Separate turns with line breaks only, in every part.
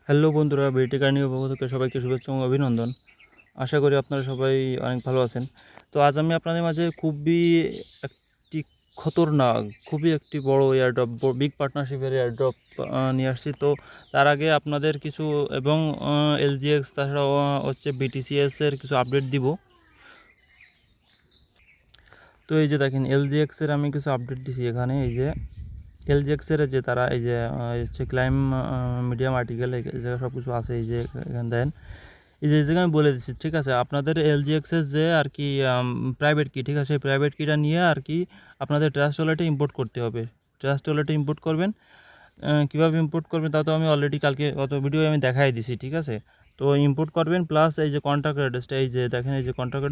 Hello বন্ধুরা, বিটি কার্নিও পক্ষ থেকে সবাইকে শুভেচ্ছা এবং অভিনন্দন। আশা করি আপনারা সবাই অনেক ভালো আছেন। তো আজ আমি আপনাদের মাঝে একটি খতরনাক, খুবই একটি বড় এয়ারড্রপ, বিগ পার্টনারশিপের এয়ারড্রপ নিয়ে আসছি। তো তার আগে আপনাদের কিছু এবং এলজিএক্স তাছাড়াও হচ্ছে বিটিসিএস এর কিছু আপডেট দিব। তো এই যে দেখেন এলজিএক্সের আমি কিছু আপডেট দিছি এখানে। এই যে এলজিএক্সের যে তারা এই যে হচ্ছে ক্লাইম মিডিয়াম আর্টিকেল এই জায়গায় সব কিছু আছে। এই যে এখানে দেন এই যে আমি বলে দিচ্ছি, ঠিক আছে। আপনাদের এলজিএক্সের যে আর কি প্রাইভেট কি, ঠিক আছে, সেই প্রাইভেট কিটা নিয়ে আর কি আপনাদের ট্রাস্ট ওয়ালেটে ইম্পোর্ট করতে হবে। ট্রাস্ট ওয়ালেটে ইম্পোর্ট করবেন। কীভাবে ইম্পোর্ট করবেন তা তো আমি অলরেডি কালকে গত ভিডিও আমি দেখাই দিছি, ঠিক আছে। তো ইম্পোর্ট করবেন, প্লাস এই যে কন্ট্যাক্ট অ্যাড্রেসটা, এই যে দেখেন এই যে কন্ট্যাক্ট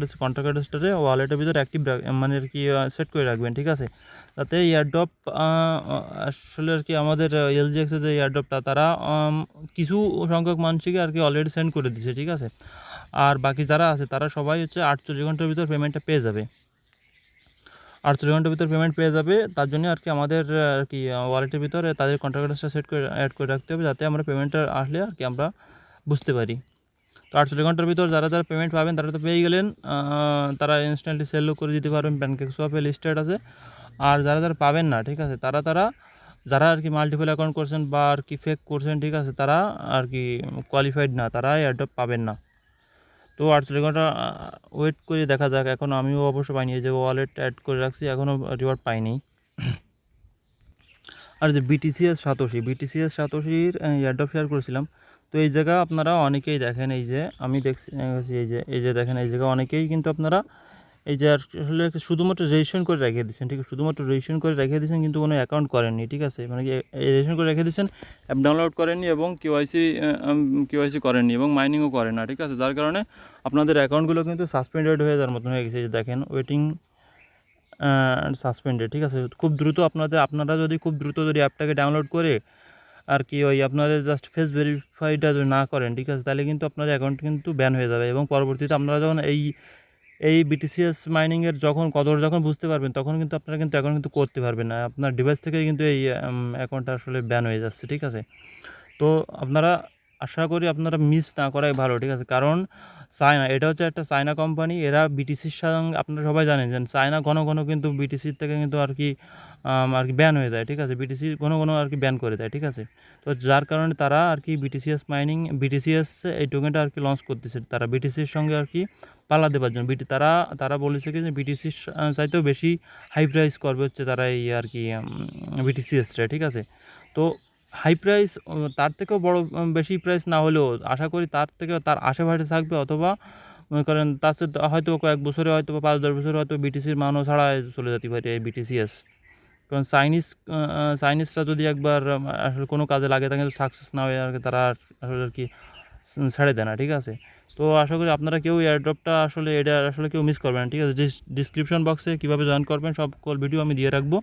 অ্যাড্রেসটারে ওয়ালেটের ভিতরে অ্যাক্টিভ মানে আর কি সেট করে রাখবেন, ঠিক আছে। তাতে এয়ারড্রপ আসলে আর কি আমাদের এলজিএক্সের যে এয়ারড্রপটা তারা কিছু সংখ্যক মানুষকে আর কি অলরেডি সেন্ড করে দিছে, ঠিক আছে। আর বাকি যারা আছে তারা সবাই হচ্ছে 48 ঘন্টার ভিতর পেমেন্টটা পেয়ে যাবে। 48 ঘন্টার ভিতর পেমেন্ট পেয়ে যাবে। তার জন্য আর কি আমাদের আর কি ওয়ালেটের ভিতরে তাদের কন্ট্যাক্ট অ্যাড্রেসটা সেট করে অ্যাড করে রাখতে হবে, যাতে আমরা পেমেন্টটা আসলে আর কি আমরা বুঝতে পারি। তো 48 ঘন্টার ভিতর যারা পেমেন্ট পাবেন তারা তো পেয়ে গেলেন, তারা ইনস্ট্যান্টলি সেলও করে দিতে পারবেন, প্যানকেক সোয়াপে লিস্টেড আছে। আর যারা পাবেন না, ঠিক আছে, যারা আর কি মাল্টিপল অ্যাকাউন্ট করছেন বা আর কি ফেক করছেন, ঠিক আছে, তারা আর কি কোয়ালিফাইড না, তারা এয়ারড্রপ পাবেন না। তো 48 ঘন্টা ওয়েট করে দেখা যাক। এখনও আমিও অবশ্য পাইনি, এই যে ওয়ালেট অ্যাড করে রাখছি, এখনও রিওয়ার্ড পাইনি। আর যে বিটিসিএস সাতোশির এয়ারড্রপ শেয়ার করেছিলাম। তো এই জায়গা আপনারা অনেকেই দেখেন, এই যে আমি দেখছি এই যে দেখেন এই জায়গা অনেকেই কিন্তু আপনারা এই যে আসলে শুধুমাত্র রেজিস্ট্রেশন করে রেখে দিচ্ছেন, ঠিক আছে, শুধুমাত্র রেজিস্ট্রেশন করে রেখে দিচ্ছেন, কিন্তু কোনো অ্যাকাউন্ট করেননি, ঠিক আছে, মানে রেজিস্ট্রেশন করে রেখে দিচ্ছেন, অ্যাপ ডাউনলোড করেননি এবং কেওয়াইসি করেননি এবং মাইনিংও করেন না, ঠিক আছে। যার কারণে আপনাদের অ্যাকাউন্টগুলো কিন্তু সাসপেন্ডেড হয়ে যাওয়ার মতন হয়ে গেছে। যে দেখেন ওয়েটিং সাসপেন্ডেড, ঠিক আছে। খুব দ্রুত আপনারা যদি খুব দ্রুত যদি অ্যাপটাকে ডাউনলোড করে আর কি ওই আপনাদের জাস্ট ফেস ভেরিফাইটা যদি না করেন, ঠিক আছে, তাহলে কিন্তু আপনার অ্যাকাউন্ট কিন্তু ব্যান হয়ে যাবে। এবং পরবর্তীতে আপনারা যখন এই বিটিসিএস মাইনিংয়ের যখন বুঝতে পারবেন, তখন কিন্তু আপনারা কিন্তু অ্যাকাউন্ট কিন্তু করতে পারবেন না, আপনার ডিভাইস থেকে কিন্তু এই অ্যাকাউন্টটা আসলে ব্যান হয়ে যাচ্ছে, ঠিক আছে। তো আপনারা আশা করি আপনারা মিস না করাই ভালো, ঠিক আছে। কারণ এটা হচ্ছে একটা চায়না কোম্পানি, এরা বিটিসির সঙ্গে, আপনারা সবাই জানেন যে চায়না ঘন ঘন কিন্তু বিটিসির থেকে কিন্তু আর কি ব্যান হয়ে যায়, ঠিক আছে, বিটিসি ঘন ঘন আর কি ব্যান করে দেয়, ঠিক আছে। তো যার কারণে তারা আর কি বিটিসিএস এই টোকেনটা আর কি লঞ্চ করতেছে, তারা বিটিসির সঙ্গে আর কি পাল্লা দেওয়ার জন্য। তারা বলেছে কি যে বিটিসির চাইতেও বেশি হাই প্রাইস করবে হচ্ছে তারা এই আর কি বিটিসিএসটা, ঠিক আছে। তো হাই প্রাইস, তার থেকেও বড় বেশি প্রাইস না হলেও আশা করি তার আশেপাশে থাকবে, অথবা মনে করেন তার সাথে হয়তো কয়েক বছরে, হয়তো বা 5-10 বছরে হয়তো বিটিসির মানও ছাড়া চলে যেতে পারে এই বিটিসিএস। কারণ চাইনিজরা যদি একবার আসলে কোনো কাজে লাগে, তাকে সাকসেস না হয়ে আর কি তারা আসলে আর কি ছেড়ে দেয় না, ঠিক আছে। তো আশা করি আপনারা কেউ এয়ারড্রপটা আসলে এটা আসলে কেউ মিস করবেন না, ঠিক আছে। ডিসক্রিপশন বক্সে কীভাবে জয়েন করবেন সব ভিডিও আমি দিয়ে রাখবো।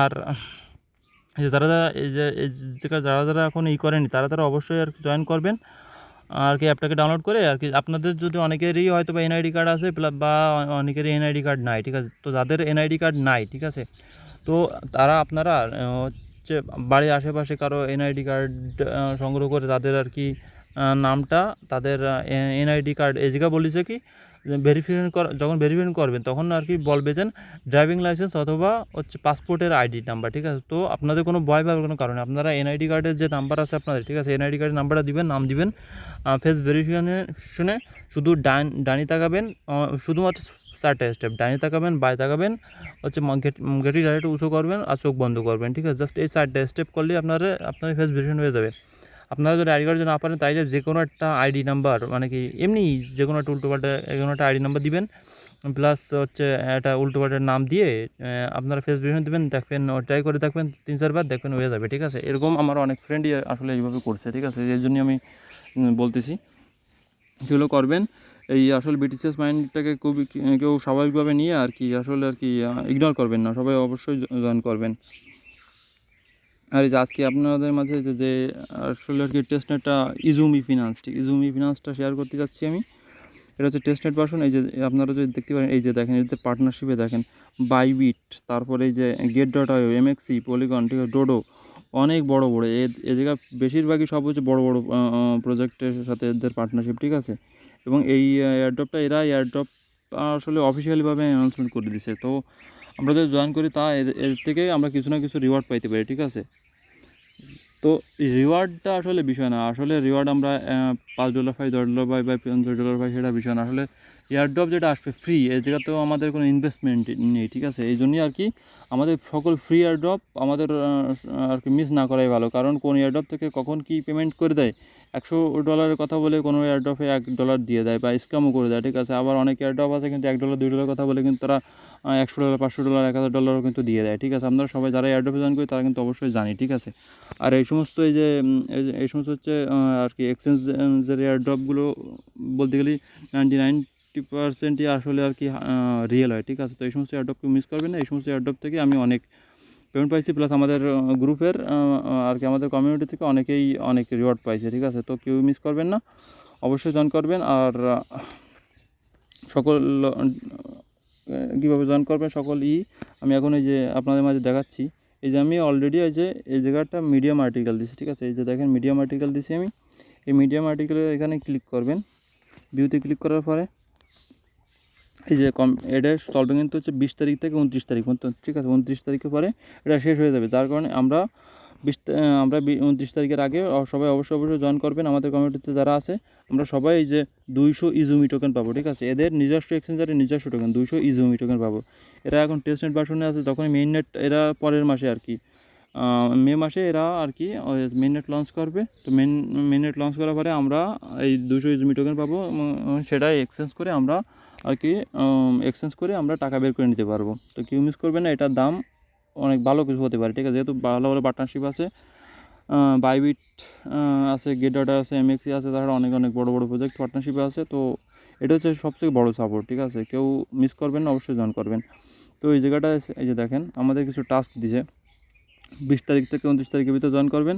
আর এই যে যারা এখন করেনি, তারা অবশ্যই আর কি জয়েন করবেন আর কি অ্যাপটাকে ডাউনলোড করে আর কি। আপনাদের যদি অনেকেরই হয়তো বা এনআইডি কার্ড আছে, বা অনেকেরই এনআইডি কার্ড নাই, ঠিক আছে। তো যাদের এনআইডি কার্ড নাই, ঠিক আছে, তো আপনারা হচ্ছে বাড়ির আশেপাশে কারো এনআইডি কার্ড সংগ্রহ করে তাদের আর কি নামটা, তাদের এনআইডি কার্ড এই জায়গা বলেছে কি যখন ভেরিফিকেশন করবেন তখন আর কি বলবে যে ড্রাইভিং লাইসেন্স অথবা হচ্ছে পাসপোর্টের আইডি নাম্বার, ঠিক আছে। তো আপনাদের কোনো ভয় পাওয়ার কোনো কারণে আপনারা এনআইডি কার্ডের যে নাম্বার আছে আপনাদের, ঠিক আছে, এনআইডি কার্ডের নাম্বারটা দিবেন, নাম দিবেন, ফেস ভেরিফিকেশনে শুধু ডানি তাকাবেন, শুধুমাত্র 4টা স্টেপ, ডানি তাকাবেন, বাই তাকাবেন, হচ্ছে গেটি ডাইরেক্ট উঁচু করবেন আর চোখ বন্ধ করবেন, ঠিক আছে। জাস্ট এই 4টা স্টেপ করলে আপনার ফেস ভেরিফিকেশন হয়ে যাবে। আপনারা যদি আইডি কার্ড না পারেন, তাইলে যে কোনো একটা আইডি নাম্বার, মানে কি এমনি যে কোনো একটা উল্টোপাল্টা কোনো একটা আইডি নাম্বার দিবেন, প্লাস হচ্ছে একটা উল্টোপাল্টার নাম দিয়ে আপনারা ফেস ভেরিফিকেশন দেবেন, দেখবেন ট্রাই করে দেখবেন 3-4 বার, দেখবেন হয়ে যাবে, ঠিক আছে। এরকম আমার অনেক ফ্রেন্ডই আসলে এইভাবে করছে, ঠিক আছে। এই জন্যই আমি বলতেছি যেগুলো করবেন। এই আসলে বিটিসিএস মাইন্ডটাকে খুবই কেউ স্বাভাবিকভাবে নিয়ে আর কি আসলে আর কি ইগনোর করবেন না, সবাই অবশ্যই জয়েন করবেন। আর এই যে আজকে আপনাদের মাঝে যে আসলে আর কি টেস্টনেটটা ইজুমি ফিনান্সটা শেয়ার করতে যাচ্ছি আমি। এটা হচ্ছে টেস্টনেট ভার্সন। এই যে আপনারা যদি দেখতে পারেন, এই যে দেখেন এদের পার্টনারশিপে দেখেন বাইবিট, তারপরে এই যে গেট.io, এমএক্সি, পলিগন, ঠিক আছে, ডোডো, অনেক বড় বড় এ জায়গা বেশিরভাগই সব হচ্ছে বড় বড় প্রজেক্টের সাথে এদের পার্টনারশিপ, ঠিক আছে। এবং এই এয়ারড্রপটা এরা এয়ারড্রপ আসলে অফিসিয়ালিভাবে অ্যানাউন্সমেন্ট করে দিছে। তো আমরা যদি জয়েন করি তা এর থেকে আমরা কিছু না কিছু রিওয়ার্ড পাইতে পারি, ঠিক আছে। তো রিওয়ার্ডটা আসলে বিষয় না, আসলে রিওয়ার্ড আমরা $5 পাই, $10 পাই বা $50 পাই, সেটা বিষয় না। আসলে এয়ারড্রপ যেটা আসবে ফ্রি, এই জায়গাতেও আমাদের কোনো ইনভেস্টমেন্ট নেই, ঠিক আছে। এই জন্যই আর কি আমাদের সকল ফ্রি এয়ারড্রপ আমাদের আর কি মিস না করাই ভালো। কারণ কোন এয়ারড্রপ থেকে কখন কি পেমেন্ট করে দেয়, $100 কথা বলে কোনো এয়ারড্রপে $1 দিয়ে দেয় বা স্ক্যামও করে দেয়, ঠিক আছে। আবার অনেক এয়ারড্রপ আছে কিন্তু $1 $2 কথা বলে কিন্তু তারা $100 $500 $1000 কিন্তু দিয়ে দেয়, ঠিক আছে। আমরা সবাই যারা এয়ারড্রপে জয়েন করি তারা কিন্তু অবশ্যই জানি, ঠিক আছে। আর এই সমস্ত এই সমস্ত হচ্ছে আর কি এক্সচেঞ্জের এয়ারড্রপগুলো বলতে গেলে 90% আসলে আর কি রিয়েল হয়, ঠিক আছে। তো এই সমস্ত এয়ারড্রপকে মিস করবেন না। এই সমস্ত এয়ারড্রপ থেকে আমি অনেক পেমেন্ট পাইছি, প্লাস আমাদের গ্রুপের আর কি আমাদের কমিউনিটি থেকে অনেকেই অনেক রিওয়ার্ড পাইছে, ঠিক আছে। তো কেউ মিস করবেন না, অবশ্যই জয়েন করবেন। আর সকল কীভাবে জয়েন করবেন আমি এখন এই যে আপনাদের মাঝে দেখাচ্ছি। এই যে আমি অলরেডি এই জায়গাটা মিডিয়াম আর্টিকেল দিচ্ছি, ঠিক আছে। এই যে দেখেন মিডিয়াম আর্টিকেল দিচ্ছি আমি। এই মিডিয়াম আর্টিকেলে এখানে ক্লিক করবেন, ভিউতে ক্লিক করার পরে এই যে এটা চলবে কিন্তু হচ্ছে 20 তারিখ থেকে 29 তারিখ পর্যন্ত, ঠিক আছে। 29 তারিখের পরে এটা শেষ হয়ে যাবে, যার কারণে আমরা 29 তারিখের আগে সবাই অবশ্যই জয়েন করবেন। আমাদের কমিউনিটিতে যারা আছে আমরা সবাই এই যে 200 ইজুমি টোকেন পাবো, ঠিক আছে। এদের নিজস্ব এক্সচেঞ্জারের নিজস্ব টোকেন 200 ইজুমি টোকেন পাবো। এরা এখন টেস্টনেট ভার্সনে আছে, যখন মেইন নেট এরা পরের মাসে আর কি মে মাসে এরা আর কি মেইন নেট লঞ্চ করবে। তো মেইন নেট লঞ্চ করার পরে আমরা এই 200 ইজুমি টোকেন পাবো, সেটাই এক্সচেঞ্জ করে আমরা আর কি আমরা টাকা বের করে নিতে পারবো। তো কেউ মিস করবে না, এটার দাম অনেক ভালো কিছু হতে পারে, ঠিক আছে। যেহেতু ভালো ভালো পার্টনারশিপ আছে, বাইবিট আছে, গেটডট আছে, এমএক্সি আছে, তাছাড়া অনেক অনেক বড় বড় প্রজেক্ট পার্টনারশিপে আছে। তো এটা হচ্ছে সবথেকে বড় সাপোর্ট, ঠিক আছে। কেউ মিস করবেন না, অবশ্যই জয়েন করবেন। তো এই জায়গাটা এই যে দেখেন আমাদের কিছু টাস্ক দিছে, 20 তারিখ থেকে 29 তারিখের ভিতরে জয়েন করবেন।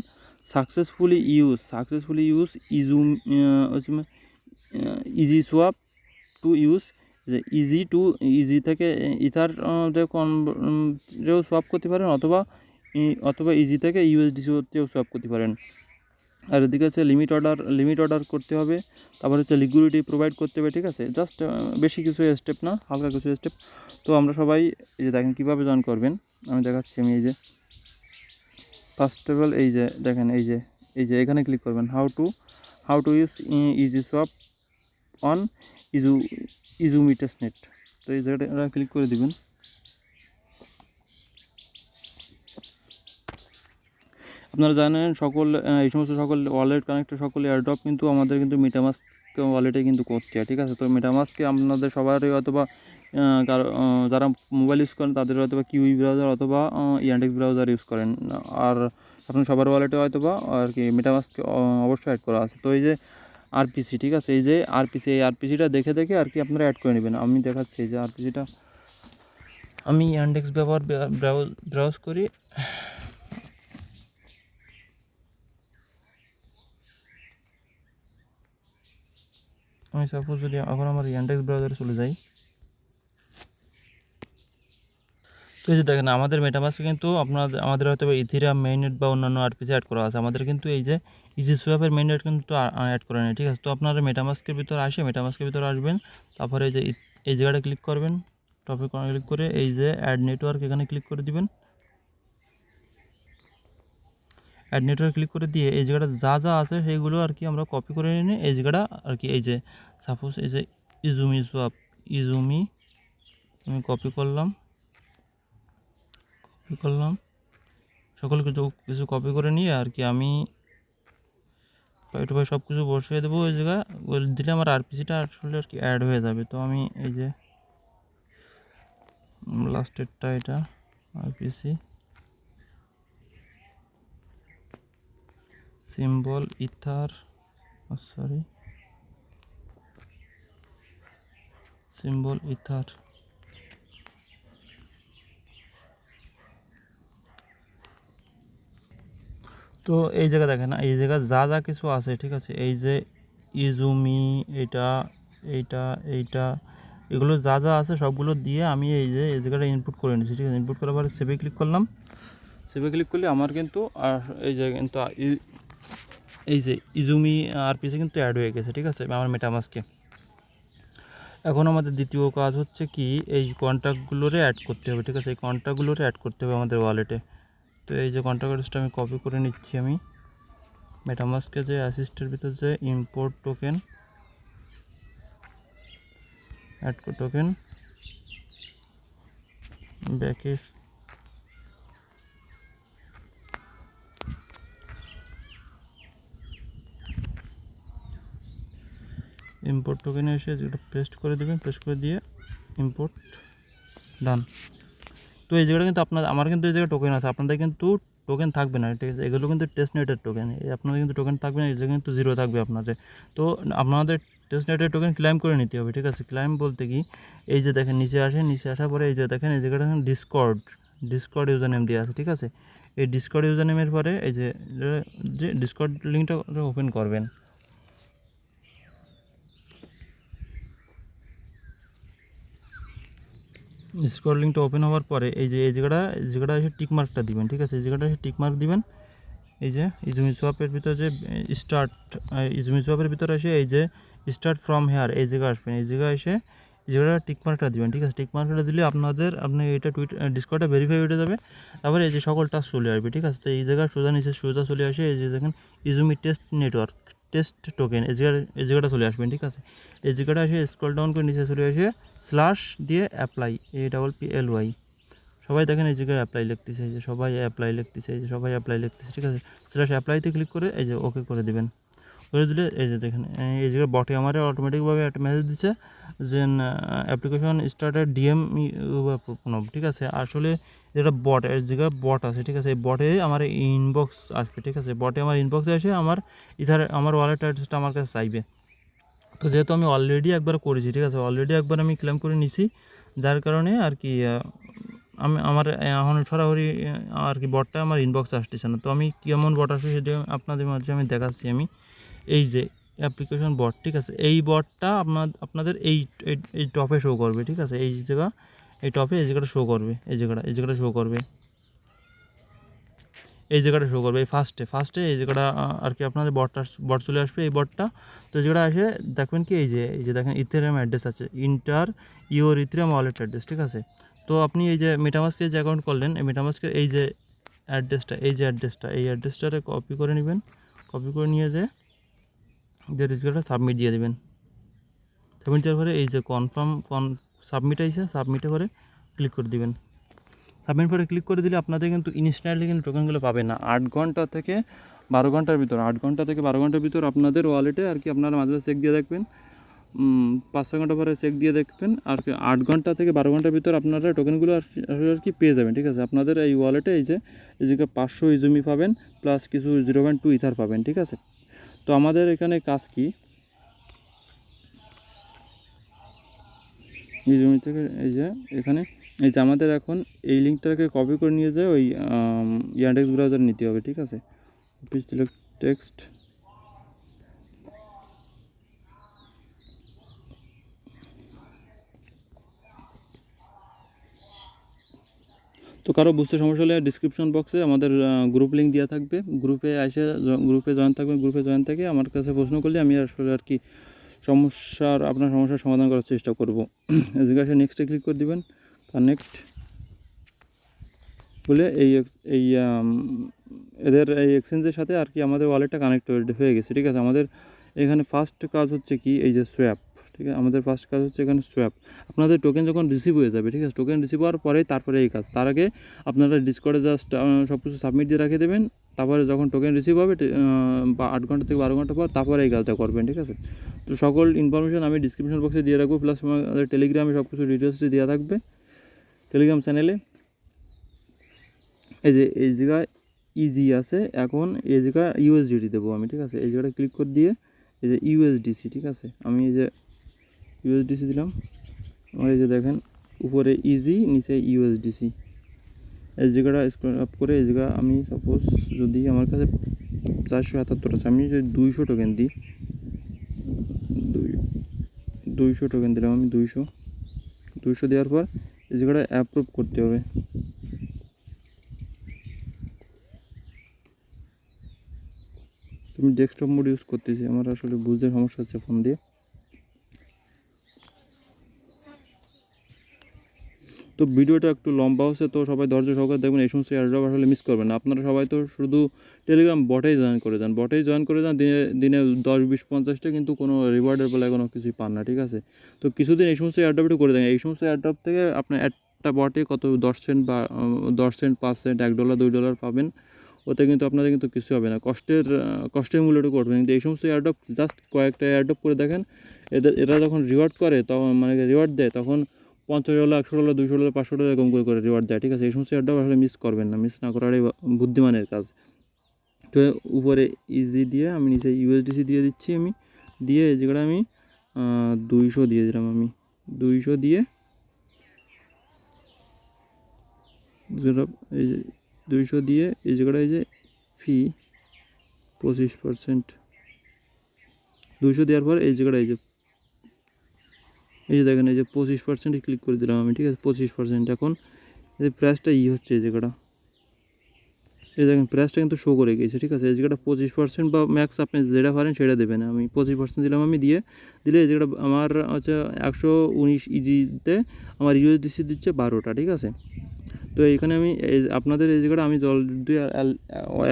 Successfully use easy swap to use, যে ইজি থেকে ইথার রেও সোয়াপ করতে পারেন, অথবা ইজি থেকে ইউএসডিসিতেও সোয়াপ করতে পারেন। আর এদিকে হচ্ছে লিমিট অর্ডার করতে হবে, তারপর হচ্ছে লিকুইডিটি প্রোভাইড করতে হবে, ঠিক আছে। জাস্ট বেশি কিছু স্টেপ না, হালকা কিছু স্টেপ। তো আমরা সবাই এই যে দেখেন কীভাবে জয়েন করবেন আমি দেখাচ্ছি। আমি এই যে ফার্স্ট অফ অল এই যে দেখেন এই যে এখানে ক্লিক করবেন, how to use easy swap on Izumi testnet. তো এই জায়গাটা ক্লিক করে দিবেন। আপনারা জানেন এই সমস্ত সকল ওয়ালেট কানেক্টেড সকল এয়ারড্রপ কিন্তু আমাদের কিন্তু মেটামাস্ক ওয়ালেটে কিন্তু করতে হয়, ঠিক আছে। তো মেটামাস্কে আপনাদের সবারই অথবা যারা মোবাইল ইউজ করেন তাদের হয়তো বা কিউই ব্রাউজার অথবা ইয়ান্ডেক্স ব্রাউজার ইউজ করেন। আর এখন সবার ওয়ালেটে হয়তো বা আর কি মেটামাস্ক অবশ্যই অ্যাড করা আছে। তো এই যে আরপিসি, ঠিক আছে, এই যে এই আরপিসিটা দেখে আর কি আপনারা অ্যাড করে নেবেন। আমি দেখাচ্ছি এই যে আরপিসিটা আমি ইয়ান্ডেক্স ব্রাউজ করি। আমি সাপোজ যদি এখন আমার ইয়ান্ডেক্স ব্রাউজারে চলে যাই, তো এই যে দেখেন আমাদের মেটামাস্কে কিন্তু আমাদের হয়তো ইথেরিয়াম মেইননেট বা অন্যান্য আরপিসি অ্যাড করা আছে। আমাদের কিন্তু এই যে ইজি সোয়াপের মেইননেট কিন্তু অ্যাড করা নেই, ঠিক আছে। তো আপনারা মেটামাস্কের ভিতরে আসবেন, তারপরে এই যে এই জায়গাটা ক্লিক করবেন, টপিক ক্লিক করে এই যে অ্যাড নেটওয়ার্ক এখানে ক্লিক করে দিবেন। অ্যাড নেটওয়ার্ক ক্লিক করে দিয়ে এই জায়গাটা যা আছে সেইগুলো আর কি আমরা কপি করে নিয়ে এই জায়গাটা আর কি এই যে সাপোজ এই যে ইজুমি আমি কপি করলাম, সকল কিছু কপি করে নিয়ে আর কি আমি সব কিছু বসিয়ে দেবো। ওই জায়গায় দিলে আমার আরপিসিটা আসলে আর কি অ্যাড হয়ে যাবে। তো আমি এই যে লাস্টেরটা এটা আরপিসি সিম্বল ইথার তো এই জায়গা দেখেন এই জায়গা যা কিছু আছে, ঠিক আছে। এই যে ইজুমি এইটা এগুলো যা আছে সবগুলো দিয়ে আমি এই জায়গাটা ইনপুট করে নিচ্ছি, ঠিক আছে। ইনপুট করার পরে সেভে ক্লিক করলাম। সেভে ক্লিক করলে আমার কিন্তু এই যে কিন্তু এই যে ইজুমি আরপিসি কিন্তু অ্যাড হয়ে গেছে, ঠিক আছে, আমার মেটামাস্কে। এখন আমাদের দ্বিতীয় কাজ হচ্ছে কি, এই কন্ট্যাক্টগুলোরে অ্যাড করতে হবে, ঠিক আছে, এই কন্ট্যাক্টগুলোরে অ্যাড করতে হবে আমাদের ওয়ালেটে। তো এই যে কন্ট্যাক্ট অ্যাড্রেসটা আমি কপি করে নিচ্ছি, আমি মেটামাস্কে যে অ্যাসিস্টের ভিতর যে ইম্পোর্ট টোকেন, অ্যাড টোকেন ব্যাকে ইম্পোর্ট টোকেনে এসে যেটা পেস্ট করে দেবেন, পেস্ট করে দিয়ে ইম্পোর্ট ডান। তো এই জায়গাটা কিন্তু আমার কিন্তু এই জায়গায় টোকেন আছে, আপনাদের কিন্তু টোকেন থাকবে না, ঠিক আছে, এগুলো কিন্তু টেস্ট নেটের টোকেন, আপনাদের কিন্তু টোকেন থাকবে না, এই জায়গায় কিন্তু 0 থাকবে আপনাদের। তো আপনাদের টেস্ট নেটের টোকেন ক্লাইম করে নিতে হবে, ঠিক আছে। ক্লাইম বলতে কি, এই যে দেখেন নিচে আসেন, নিচে আসার পরে এই যে দেখেন এই জায়গাটা ডিসকর্ড ইউজার নেম দেওয়া আছে, ঠিক আছে। এই ডিসকর্ড ইউজার নেমের পরে এই যে ডিসকর্ড লিঙ্কটা ওপেন করবেন। ডিসকর্ড লিঙ্কটা ওপেন হওয়ার পরে এই যে জায়গাটা এসে টিকমার্কটা দিবেন, ঠিক আছে, এই জায়গাটা এসে টিকমার্ক দিবেন। এই যে ইজুমি সোয়াপের ভিতরে যে ইজুমি সোয়াপের ভিতরে এসে এই যে স্টার্ট ফ্রম হেয়ার এই জায়গায় আসবেন, এই জায়গায় এসে এই জায়গাটা টিকমার্কটা দিবেন, ঠিক আছে। টিকমার্কটা দিলে আপনি এটা ডিসকর্ডটা ভেরিফাই হয়ে যাবে। তারপরে এই যে সকল টাস্ক চলে আসবে, ঠিক আছে। তো এই জায়গায় সোজা চলে আসে, এই যে দেখেন ইজুমি টেস্ট টোকেন, এই জায়গাটা চলে আসবেন, ঠিক আছে। এই জায়গাটা এসে স্ক্রল ডাউন করে নিচে চলে আসে স্ল্যাশ দিয়ে অ্যাপ্লাই APPLY, সবাই দেখেন এই জায়গায় অ্যাপ্লাই লিখতেছে, এই যে সবাই অ্যাপ্লাই লিখতেছে, এই যে সবাই অ্যাপ্লাই লিখতেছে, ঠিক আছে। স্ল্যাশ অ্যাপ্লাইতে ক্লিক করে এই যে ওকে করে দেবেন। করে দিলে এই যে দেখেন এই জায়গায় বটে আমার অটোমেটিকভাবে একটা মেসেজ দিচ্ছে যে অ্যাপ্লিকেশন স্টার্টেড ডিএম, ঠিক আছে। আসলে যেটা বট, এর জায়গায় বট আছে, ঠিক আছে, এই বটে আমার ইনবক্স আসবে, ঠিক আছে। বটে আমার ইনবক্সে এসে আমার ওয়ালেট অ্যাড্রেসটা আমার কাছে চাইবে। তো যেহেতু আমি অলরেডি একবার করেছি, ঠিক আছে, অলরেডি একবার আমি ক্লেম করে নিছি, যার কারণে আর কি আমার এখন সরাসরি আর কি বটটা আমার ইনবক্সে আসতেছে না। তো আমি কেমন বট আসবে সেটা আপনাদের মাঝে আমি দেখাচ্ছি। আমি এই যে অ্যাপ্লিকেশন বট, ঠিক আছে, এই বটটা আপনাদের এই টপে শো করবে, ঠিক আছে। এই টপে এই জায়গাটা শো করবে, এই জায়গাটা শো করবে, এই জায়গাটা শো করবে, এই ফার্স্টে এই জায়গাটা আর কি আপনাদের বট চলে আসবে, এই বটটা। তো এই জায়গাটা এসে দেখবেন কি এই যে দেখেন ইথেরিয়াম অ্যাড্রেস আছে, inter your Ethereum wallet address, ঠিক আছে। তো আপনি এই যে মেটামাস্কে যে অ্যাকাউন্ট করলেন, এই মেটামাস্কের এই যে অ্যাড্রেসটা, এই অ্যাড্রেসটারে কপি করে নেবেন, কপি করে নিয়ে যে রিসিপ্টটা সাবমিট দিয়ে দেবেন। সাবমিট দেওয়ার পরে এই যে সাবমিট আইসে, সাবমিটে করে ক্লিক করে দিবেন। সাবমিট পরে ক্লিক করে দিলে আপনাদের কিন্তু ইনস্ট্যান্টলি কিন্তু টোকেনগুলো পাবেন না। 8 ঘন্টা থেকে 12 ঘন্টার ভিতর আপনাদের ওয়ালেটে আর কি আপনারা মাঝে চেক দিয়ে দেখবেন, 5-6 ঘন্টা পরে চেক দিয়ে দেখবেন, আর কি 8 ঘন্টা থেকে 12 ঘন্টার ভিতর আপনারা টোকেনগুলো আর কি পেয়ে যাবেন, ঠিক আছে। আপনাদের এই ওয়ালেটে এই যে 500 ইজুমি পাবেন, প্লাস কিছু 0.2 ইথার পাবেন, ঠিক আছে। তো আমাদের এখানে কাজ কি, ইজুমি থেকে এই যে এখানে এই যে আমাদের এখন এই লিঙ্কটাকে কপি করে নিয়ে যায় ওই ইয়ান্ডেক্স ব্রাউজার নিতে হবে, ঠিক আছে। অফিস সিলেক্ট টেক্সট, তো কারো বুঝতে সমস্যা হলে ডিসক্রিপশন বক্সে আমাদের গ্রুপ লিঙ্ক দেওয়া থাকবে, গ্রুপে জয়েন থাকবেন। গ্রুপে জয়েন থেকে আমার কাছে প্রশ্ন করলে আমি আসলে আর কি আপনার সমস্যার সমাধান করার চেষ্টা করব। এদিকে নেক্সটে ক্লিক করে দিবেন, কানেক্ট বলে এই এদের এই এক্সচেঞ্জের সাথে আর কি আমাদের ওয়ালেটটা কানেক্ট হয়ে গেছে, ঠিক আছে। আমাদের এখানে ফার্স্ট কাজ হচ্ছে কি, এই যে সোয়াপ, ঠিক আছে, আমাদের ফার্স্ট কাজ হচ্ছে এখানে সোয়াপ। আপনাদের টোকেন যখন রিসিভ হয়ে যাবে, ঠিক আছে, টোকেন রিসিভ হওয়ার পরে তারপরে এই কাজ, তার আগে আপনারা ডিসকর্ডে জাস্ট সব কিছু সাবমিট দিয়ে রেখে দেবেন। তারপরে যখন টোকেন রিসিভ হবে 8 ঘন্টা থেকে 12 ঘন্টা পর তারপরে এই কাজটা করবেন, ঠিক আছে। তো সকল ইনফরমেশন আমি ডিসক্রিপশন বক্সে দিয়ে রাখবো, প্লাস আমাদের টেলিগ্রামে সব কিছু ডিটেলসটি দেওয়া থাকবে টেলিগ্রাম চ্যানেলে। এই জায়গায় ইজি আছে, এখন এই জায়গায় ইউএসডিটি দেবো আমি, ঠিক আছে। এই জায়গাটা ক্লিক করে দিয়ে এই যে ইউএসডিসি, ঠিক আছে, আমি এই যে ইউএসডিসি দিলাম। আমার এই যে দেখেন উপরে ইজি, নিচে ইউএসডিসি, এই জায়গাটা স্ক্রল আপ করে এই জায়গা আমি সাপোজ যদি আমার কাছে 477 আছে, আমি যদি 200 টোকেন দিই, 200 টোকেন দিলাম আমি, 200 দেওয়ার পর এই জায়গাটা অ্যাপ্রুভ করতে হবে। আমি ডেস্কটপ মোড ইউজ করতেছি, আমার আসলে বুঝতে সমস্যা হচ্ছে ফোন দিয়ে। তো ভিডিওটা একটু লম্বা হচ্ছে, তো সবাই ধৈর্য সহকারে দেখবেন, এই সমস্ত এয়ারড্রপ আসলে মিস করবেন না। আপনারা সবাই তো শুধু টেলিগ্রাম বটেই জয়েন করে যান, দিনে দিনে 10, 20, 50টা, কিন্তু কোনো রিওয়ার্ডের বেলায় কোনো কিছুই পান না, ঠিক আছে? তো কিছুদিন এই সমস্ত এয়ারড্রপ একটু করে দেন। এই সমস্ত এয়ারড্রপ থেকে আপনার একটা বটে কত 10 সেন্ট বা 10 সেন্ট, 5 সেন্ট, $1, $2 পাবেন। ওতে কিন্তু আপনাদের কিন্তু কিছু হবে না, কষ্টের মূল্যটা করবেন। কিন্তু এই সমস্ত এয়ারড্রপ জাস্ট কয়েকটা এয়ারড্রপ করে দেখেন, এরা যখন রিওয়ার্ড করে, তখন মানে রিওয়ার্ড দেয়, তখন $50, $100, $200, $500 এরকম করে রিওয়ার্ড দেয়, ঠিক আছে? এই সমস্ত এয়ারড্রপ আসলে মিস করবেন না, মিস না করারই বুদ্ধিমানের কাজ। তো উপরে ইজি দিয়ে আমি নিচে ইউএসডিসি দিয়ে দিচ্ছি, আমি দিয়ে এই জায়গাটা আমি 200 দিয়ে দিলাম, আমি 200 দিয়ে এই যে 200 দিয়ে এই জায়গাটা, এই যে ফি 25%, 200 দেওয়ার পর এই জায়গাটা এই যে দেখেন, এই যে 25% ক্লিক করে দিলাম আমি, ঠিক আছে? 25%। এখন এই প্রাইসটা হচ্ছে এই জায়গাটা, এই দেখেন প্রাইসটা কিন্তু শো করে গেছে, ঠিক আছে? এই জায়গাটা 25% বা ম্যাক্স আপনি যেটা পারেন সেটা দেবেন। আমি 25% দিলাম, আমি দিলে এই জায়গাটা আমার হচ্ছে 119 ইজিতে আমার ইউএসডিসি দিচ্ছে 12টা, ঠিক আছে? তো এইখানে আমি আপনাদের এই জায়গাটা আমি জলদি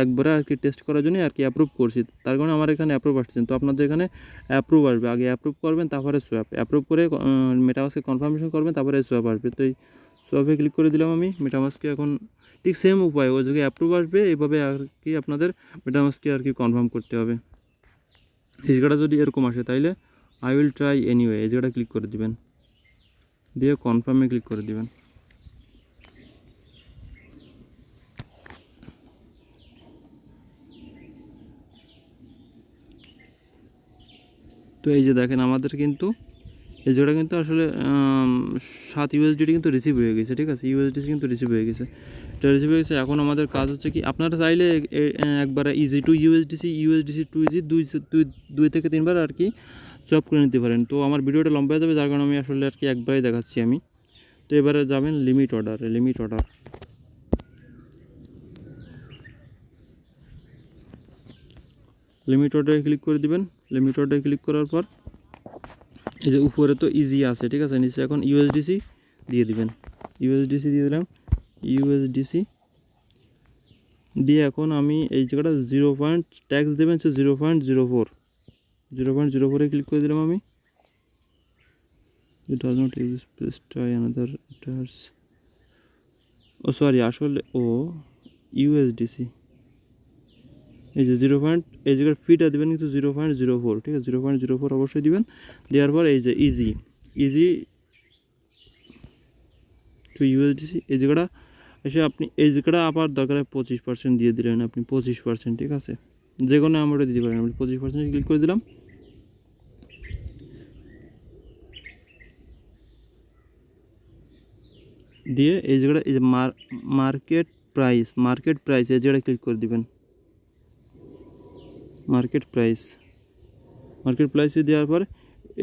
একবারে আর কি টেস্ট করার জন্য আর কি অ্যাপ্রুভ করছি, তার কারণে আমার এখানে অ্যাপ্রুভ আসছে। তো আপনাদের এখানে অ্যাপ্রুভ আসবে, আগে অ্যাপ্রুভ করবেন, তারপরে সোয়াপ অ্যাপ্রুভ করে মেটামাস্কে কনফার্মেশন করবেন, তারপরে সোয়াপ আসবে। তো এই সোয়াপে ক্লিক করে দিলাম আমি। মেটামাস্কে এখন ঠিক সেম উপায়, ওই জায়গায় অ্যাপ্রুভ আসবে, এইভাবে আর কি আপনাদের মেটামাস্কে আর কি কনফার্ম করতে হবে। এই জায়গাটা যদি এরকম আসে, তাইলে আই উইল ট্রাই এনিওয়ে এই জায়গাটা ক্লিক করে দিবেন, দিয়ে কনফার্মে ক্লিক করে দিবেন। তো এই যে দেখেন আমাদের কিন্তু এই জায়গাটা কিন্তু আসলে 7 ইউএসডিটি কিন্তু রিসিভ হয়ে গেছে, ঠিক আছে? ইউএসডিসি কিন্তু রিসিভ হয়ে গেছে, এটা রিসিভ হয়ে গেছে। এখন আমাদের কাজ হচ্ছে কি, আপনারা চাইলে একবার easy to USDC to easy 2 থেকে 3বার আর কি সব করে নিতে পারেন। তো আমার ভিডিওটা লম্বা হয়ে যাবে, যার কারণে আমি আসলে আর কি একবারই দেখাচ্ছি আমি। তো এবারে যাবেন লিমিট অর্ডারে ক্লিক করে দিবেন। লিমিট অর্ডারে ক্লিক করার পর এই যে উপরে তো ইজি আছে, ঠিক আছে? নিচে এখন ইউএসডিসি দিয়ে দিবেন, ইউএসডিসি দিয়ে দিলাম। ইউএসডিসি দিয়ে এখন আমি এই জায়গাটা 0 ট্যাক্স দেবেন, সে 0.04 ক্লিক করে দিলাম আমি। It does not exist, please try another address. ও সরি, আসলে ইউএসডিসি এই যে এই জায়গার ফিটা দেবেন কিন্তু 0.04, ঠিক আছে? 0.04 অবশ্যই দিবেন। দেওয়ার পর এই যে ইজি টু ইউএসডিসি এই জায়গাটা এসে আপনি এই জায়গাটা আবার দরকার 25% দিয়ে দিলেন আপনি, 25%, ঠিক আছে? যে কোনো অ্যামাউন্টে দিতে পারেন। আমি 25% ক্লিক করে দিলাম। দিয়ে এই জায়গাটা এই যে মার্কেট প্রাইস এই জায়গাটা ক্লিক করে দিবেন। মার্কেট প্রাইসে দেওয়ার পর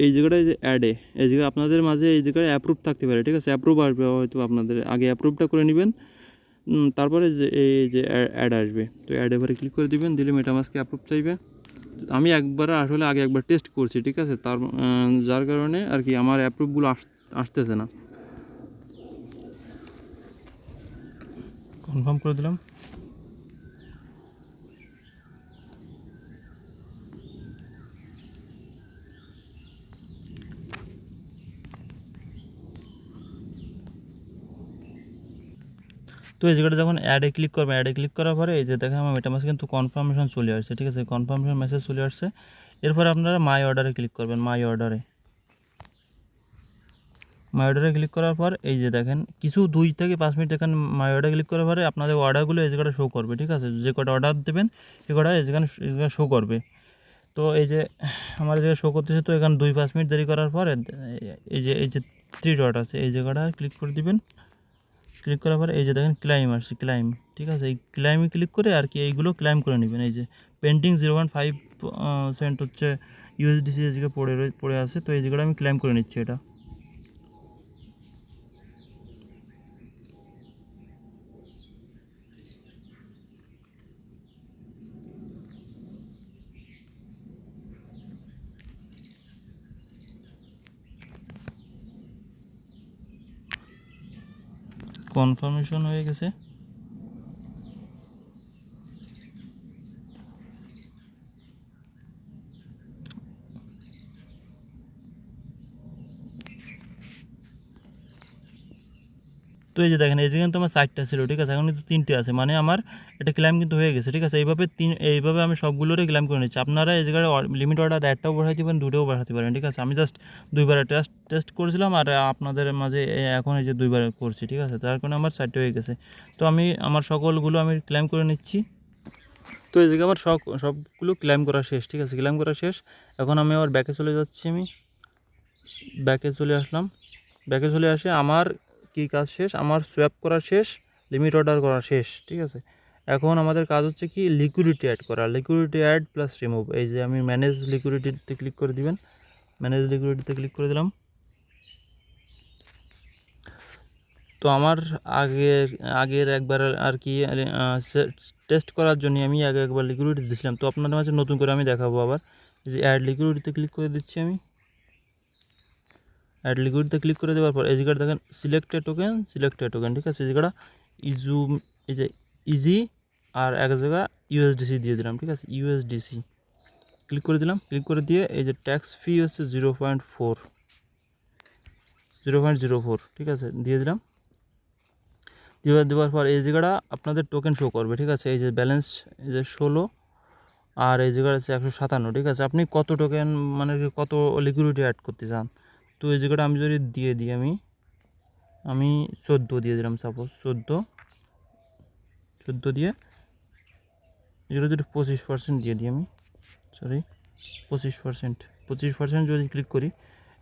এই জায়গাটা এই যে অ্যাডে, এই জায়গায় আপনাদের মাঝে এই জায়গায় অ্যাপ্রুভ থাকতে পারে, ঠিক আছে? অ্যাপ্রুভ আসবে হয়তো, আপনাদের আগে অ্যাপ্রুভটা করে নেবেন, তারপরে যে এই যে অ্যাড আসবে। তো অ্যাড এবারে ক্লিক করে দিবেন, দিলে মেটামাস্কে অ্যাপ্রুভ চাইবে। আমি আসলে আগে একবার টেস্ট করছি, ঠিক আছে? যার কারণে আর কি আমার অ্যাপ্রুভগুলো আসতেছে না। কনফার্ম করে দিলাম। তো এই জায়গাটা যখন অ্যাডে ক্লিক করবেন, অ্যাডে ক্লিক করার পরে এই যে দেখেন আমার মেটামাস্কে কিন্তু কনফার্মেশন চলে আসছে, ঠিক আছে? কনফার্মেশন মেসেজ চলে আসছে। এরপরে আপনারা মাই অর্ডারে ক্লিক করবেন। মাই অর্ডারে ক্লিক করার পর এই যে দেখেন কিছু 2 থেকে 5 মিনিট দেখেন মাই অর্ডারে ক্লিক করার পরে আপনাদের অর্ডারগুলো এই জায়গাটা শো করবে, ঠিক আছে? যে কটা অর্ডার দেবেন সে কটা এই জায়গায় শো করবে। তো এই যে আমার এই জায়গায় শো করতেছে, তো এখানে 2-5 মিনিট দেরি করার পরে এই যে 3 ডট আছে এই জায়গাটা ক্লিক করে দিবেন। ক্লিক করার পরে এই যে দেখেন ক্লাইম আসছে, ক্লাইম, ঠিক আছে? এই ক্লাইমে ক্লিক করে আর কি এইগুলো ক্লাইম করে নেবেন। এই যে পেন্ডিং 0.5 সেন্ট হচ্ছে ইউএসডিসি এই জায়গায় পড়ে আছে, তো এই জায়গাটা আমি ক্লাইম করে নিচ্ছি এটা। কনফার্মেশন হয়ে গেছে। তো এই যে দেখেন, এই যে কিন্তু আমার 4টা ছিল, ঠিক আছে, এখন কিন্তু 3টে আছে, মানে আমার এটা ক্লেম কিন্তু হয়ে গেছে, ঠিক আছে। এইভাবে আমি সবগুলোরই ক্লেম করে নিচ্ছি। আপনারা এই জায়গায় লিমিট অর্ডার একটাও পাঠাতে পারেন, 2টোও পাঠাতে পারেন, ঠিক আছে। আমি জাস্ট 2বার টেস্ট করেছিলাম, আর আপনাদের মাঝে এখন এই যে 2বার করছি, ঠিক আছে। তার কারণে আমার 4টে হয়ে গেছে। তো আমি আমার সকলগুলো আমি ক্লেম করে নিচ্ছি। তো এই জায়গায় আমার সবগুলো ক্লেম করা শেষ, ঠিক আছে, ক্লেম করা শেষ। এখন আমি আবার ব্যাকে চলে যাচ্ছি। আমি ব্যাকে চলে আসলাম। ব্যাকে চলে আসে আমার কি কাজ শেষ, আমার সোয়াপ করা শেষ, লিমিট অর্ডার করা শেষ, ঠিক আছে। এখন আমাদের কাজ হচ্ছে কি লিকুইডিটি অ্যাড করা, লিকুইডিটি অ্যাড প্লাস রিমুভ। এই যে আমি ম্যানেজ লিকুইডিটিতে ক্লিক করে দিবেন, ম্যানেজ লিকুইডিটিতে ক্লিক করে দিলাম। তো আমার আগের একবার আর কি টেস্ট করার জন্য আমি একবার লিকুইডিটি দিয়েছিলাম। তো আপনাদের মাঝে নতুন করে আমি দেখাবো আবার। এই যে অ্যাড লিকুইডিটিতে ক্লিক করে দিচ্ছি আমি। অ্যাড লিকুইডিতে ক্লিক করে দেওয়ার পর এই জায়গাটা দেখেন সিলেক্টেড টোকেন, ঠিক আছে। এই জায়গাটা এই যে ইজি আর এক জায়গা ইউএসডিসি দিয়ে দিলাম, ঠিক আছে, ইউএসডিসি ক্লিক করে দিলাম। ক্লিক করে দিয়ে এই যে ট্যাক্স ফি হচ্ছে 0.04, ঠিক আছে, দিয়ে দিলাম। দেওয়ার পর এই জায়গাটা আপনাদের টোকেন শো করবে, ঠিক আছে। এই যে ব্যালেন্স এই যে 16 আর এই জায়গাটা আছে 157, ঠিক আছে। আপনি কত টোকেন মানে কত লিকুইডিটি অ্যাড করতে চান। তো এই জায়গাটা আমি যদি দিয়ে দিই, আমি 14 দিয়ে দিলাম, সাপোজ 14 দিয়ে এগুলো যদি 25% দিয়ে দিই, আমি 25% যদি ক্লিক করি,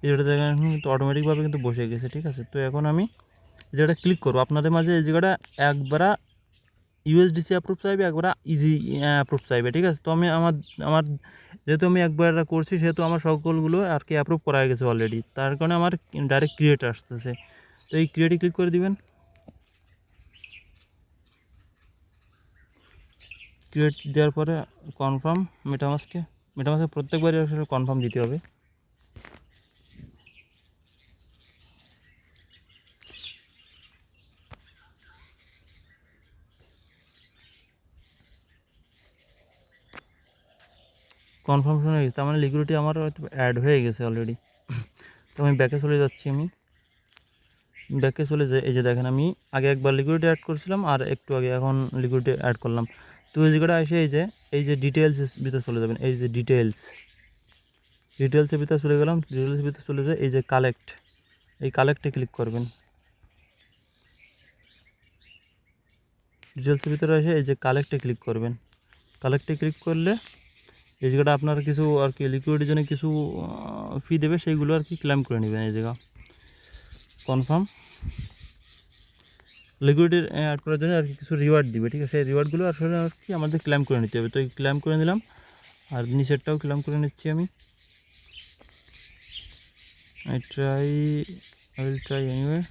এটা জায়গায় কিন্তু অটোমেটিকভাবে কিন্তু বসে গেছে, ঠিক আছে। তো এখন আমি যেটা ক্লিক করবো আপনাদের মাঝে এই জায়গাটা একবার ইউএসডিসি অ্যাপ্রুভ চাইবে, একবার ইজি অ্যাপ্রুভ চাইবে, ঠিক আছে। তো আমি আমার যেহেতু আমি একবার করছি, সেহেতু আমার সকলগুলো আর কি অ্যাপ্রুভ করা গেছে অলরেডি। তার কারণে আমার ডাইরেক্ট ক্রিয়েট আসতেছে। তো এই ক্রিয়েটে ক্লিক করে দিবেন। ক্রিয়েট দেওয়ার পরে কনফার্ম মেটামাস্কে প্রত্যেকবারই আসলে কনফার্ম দিতে হবে। কনফার্মেশন হয়ে গেছে, তার মানে লিকুইডিটি আমার অ্যাড হয়ে গেছে অলরেডি। তো আমি ব্যাকে চলে যাচ্ছি। আমি ব্যাকে চলে যাই। এই যে দেখেন, আমি আগে একবার লিকুইডিটি অ্যাড করছিলাম আর একটু আগে এখন লিকুইডিটি অ্যাড করলাম। তো এই জায়গাটা এসে এই যে ডিটেলসের ভিতরে চলে যাবেন। এই যে ডিটেলসের ভিতরে চলে গেলাম। ডিটেলসের ভিতরে চলে যায় এই যে কালেক্ট, এই কালেক্টে ক্লিক করবেন। ডিটেলসের ভিতরে এসে এই যে কালেক্টে ক্লিক করবেন। কালেক্টে ক্লিক করলে এই জায়গাটা আপনার কিছু আর কি লিকুইডিটির জন্য কিছু ফি দেবে, সেইগুলো আর কি ক্লেম করে নেবেন। এই জায়গা কনফার্ম। লিকুইডিটি অ্যাড করার জন্য আর কি কিছু রিওয়ার্ড দিবে, ঠিক আছে। সেই রিওয়ার্ডগুলো আসলে আর কি আমাদের ক্লেম করে নিতে হবে। তো এই ক্লেম করে নিলাম, আর নিচেরটাও ক্লেম করে নিচ্ছি আমি। I will try anyway.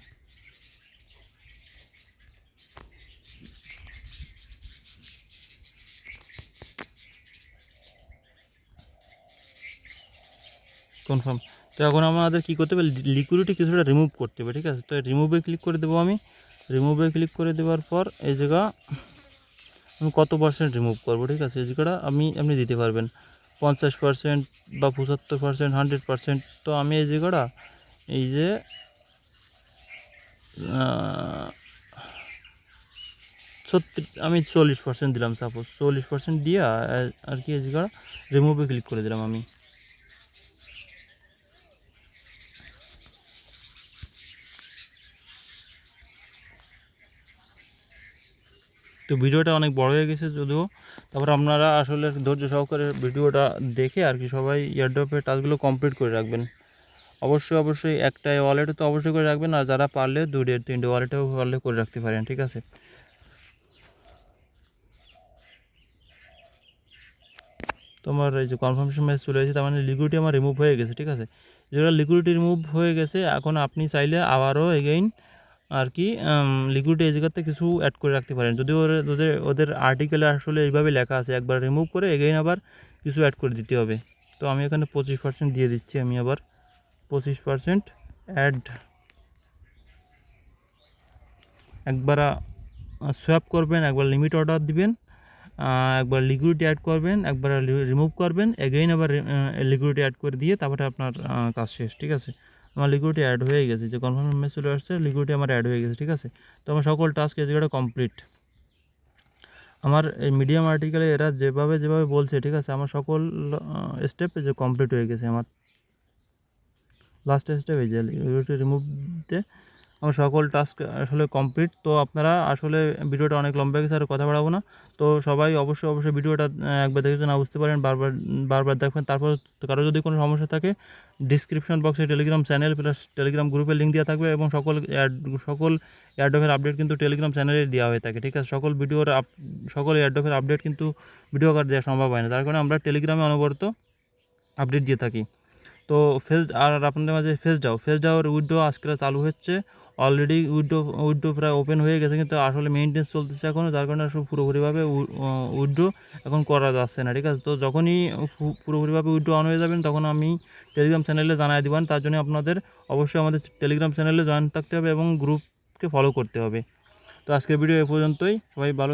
Confirm. তো এখন আমাদের কী করতে হবে, লিকুইডিটি কিছুটা রিমুভ করতে হবে, ঠিক আছে। তো রিমুভে ক্লিক করে দেবো আমি। রিমুভে ক্লিক করে দেওয়ার পর এই জায়গা আমি কত পার্সেন্ট রিমুভ করবো, ঠিক আছে। এই জায়গাটা আপনি দিতে পারবেন 50% বা 75%, 100%। তো আমি এই জায়গাটা এই যে আমি 40% দিলাম, সাপোজ 40% দিয়ে আর কি এই জায়গা রিমুভে ক্লিক করে দিলাম আমি। তো ভিডিওটা অনেক বড় হয়ে গেছে যদিও, তারপর আপনারা আসলে ধৈর্য সহকারে ভিডিওটা দেখে আর কি সবাই এয়ারড্রপের টাস্কগুলো কমপ্লিট করে রাখবেন। অবশ্যই একটা ওয়ালেটে তো অবশ্যই করে রাখবেন, আর যারা পারলে 2-3টে ওয়ালেটেও পারলে করে রাখতে পারেন, ঠিক আছে। তোমার এই যে কনফার্মেশন মেসেজ চলে এসেছে, তার মানে লিকুইডিটি আমার রিমুভ হয়ে গেছে, ঠিক আছে। যেটা লিকুইডিটি রিমুভ হয়ে গেছে, এখন আপনি চাইলে আবারও এগেইন আর কি লিকুইডিটি এই জায়গাতে কিছু অ্যাড করে রাখতে পারেন। যদি ওদের আর্টিকেলে আসলে এইভাবে লেখা আছে, একবার রিমুভ করে এগেইন আবার কিছু অ্যাড করে দিতে হবে। তো আমি এখানে 25% দিয়ে দিচ্ছি। আমি আবার 25% একবার সোয়াপ করবেন, একবার লিমিট অর্ডার দিবেন, একবার লিকুইডিটি অ্যাড করবেন, একবার রিমুভ করবেন, এগেইন আবার লিকুইডিটি অ্যাড করে দিয়ে তারপরে আপনার কাজ শেষ। ঠিক আছে, আমার লিকুইডিটি অ্যাড হয়ে গেছে, যে কনফার্ম মেসেজ চলে আসছে, লিকুইডিটি আমার অ্যাড হয়ে গেছে। ঠিক আছে, তো আমার সকল টাস্ক এই জায়গাটা কমপ্লিট। আমার এই মিডিয়াম আর্টিকেলে এরা যেভাবে বলছে, ঠিক আছে, আমার সকল স্টেপ যে কমপ্লিট হয়ে গেছে। আমার লাস্ট স্টেপ এই যে লিকুইডিটি রিমুভ দিতে আমার সকল টাস্ক আসলে কমপ্লিট। তো আপনারা আসলে ভিডিওটা অনেক লম্বা হয়ে গেছে, আর কথা বাড়াবো না। তো সবাই অবশ্যই ভিডিওটা একবার দেখে না বুঝতে পারেন, বারবার দেখবেন। তারপর কারো যদি কোনো সমস্যা থাকে, ডিসক্রিপশন বক্সে টেলিগ্রাম চ্যানেল প্লাস টেলিগ্রাম গ্রুপের লিঙ্ক দেওয়া থাকবে, এবং সকল এয়ারড্রপের আপডেট কিন্তু টেলিগ্রাম চ্যানেলে দেওয়া হয়ে থাকে। ঠিক আছে, সকল এয়ারড্রপের আপডেট কিন্তু ভিডিও আকার দেওয়া সম্ভব হয় না, তার কারণে আমরা টেলিগ্রামে অনবরত আপডেট দিয়ে থাকি। তো আপনাদের মাঝে ফেসডাওর উইড্রো আজকে চালু হচ্ছে। অলরেডি উইড্রো প্রায় ওপেন হয়ে গেছে, কিন্তু আসলে মেইনটেন্স চলতেছে এখনও, যার কারণে আসলে পুরোপুরিভাবে উইড্রো এখন করা যাচ্ছে না। ঠিক আছে, তো যখনই পুরোপুরিভাবে উইড্রো অন হয়ে যাবেন, তখন আমি টেলিগ্রাম চ্যানেলে জানিয়ে দেবেন। তার জন্য আপনাদের অবশ্যই আমাদের টেলিগ্রাম চ্যানেলে জয়েন থাকতে হবে এবং গ্রুপকে ফলো করতে হবে। তো আজকের ভিডিও এ পর্যন্তই, সবাই ভালো